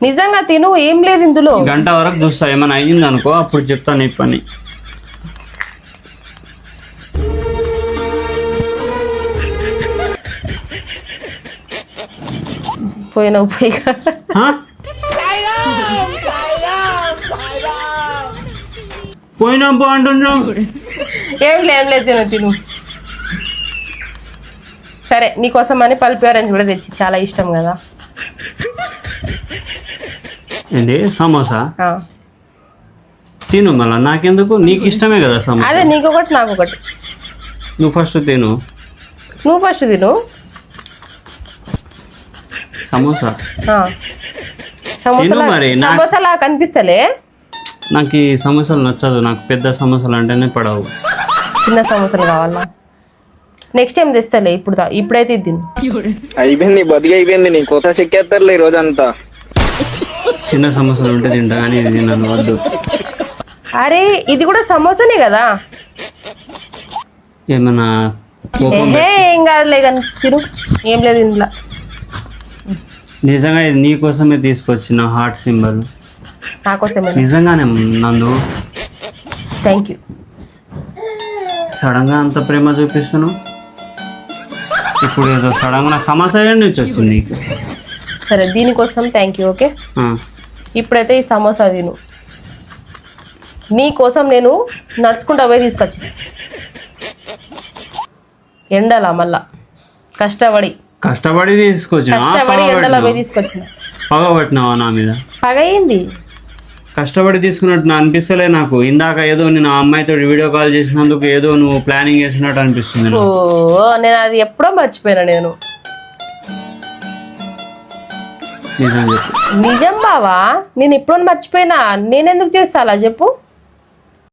నిజంగా తిను, ఏం లేదు ఇందులో. గంట వరకు చూస్తా, ఏమైనా అయ్యింది అనుకో అప్పుడు చెప్తాను ఈ పని. పోయినావు పోయి. పోయినా బాగుంటున్నావు. ఏం లేదు తిను తిను. సరే నీకోసం అని పల్పి ఆరెంజ్ కూడా తెచ్చి, చాలా ఇష్టం కదా. ఏంటి సమోసా? తిను మళ్ళా, నాకెందుకు, నీకు ఇష్టమే కదా సమోసా. అదే నీకొకటి నాకొకటి. నువ్వు ఫస్ట్ తిను. నువ్వు ఫస్ట్ తిను సమోసా. సమోసాలా కనిపిస్తలే. నాకు ఈ సమోసాలు నచ్చదు, నాకు పెద్ద సమోసాలు అంటేనే పడవు. చిన్న సమోసాలు కావాలా? నెక్స్ట్ టైం తెస్తలే, ఇప్పుడైతే ఇది తిను. అయిపోయింది, బతికి అయిపోయింది. నీ కొత్త చెక్కేస్తారులే ఈ రోజంతా. చిన్న సమోసాలు ఉంటే తింటా కానీ ఇది తిన్నాను, వద్దు. అరే ఇది కూడా సమోసానే కదా. ఏమన్నా ఏం కాదులే కానీ తిను, ఏం లేదు ఇంట్లో. నిజంగా ఇది నీకోసమే తీసుకొచ్చిన హార్ట్ సింబల్. నాకోసమే నిజంగానే నందు. Thank you. సడన్ గా అంత ప్రేమ చూపిస్తున్నావు. ఇప్పుడు ఏదో సడన్ గా సమస్య నుంచి వచ్చింది నీకు. సరే దీనికోసం థ్యాంక్ యూ. ఓకే ఇప్పుడైతే ఈ సమోసా తిను. నీకోసం నేను నడుచుకుంటూ పోయి తీసుకొచ్చిన, ఎండలా మళ్ళా కష్టపడి తీసుకొచ్చిన. ఎండలో పోయి తీసుకొచ్చిన. పగబట్టినావా నా మీద? పగ ఏంది, కష్టపడి తీసుకున్నట్టు నా అనిపిస్తలే నాకు. ఇందాక ఏదో నేను ఆ అమ్మాయితో వీడియో కాల్ చేసినందుకు ఏదో నువ్వు ప్లానింగ్ చేసినట్టు అనిపిస్తుంది. నేను అది ఎప్పుడో మర్చిపోయినా. నేను నిజం బావా, నేను ఎప్పుడో మర్చిపోయినా. నేనెందుకు చేస్తా అలా చెప్పు.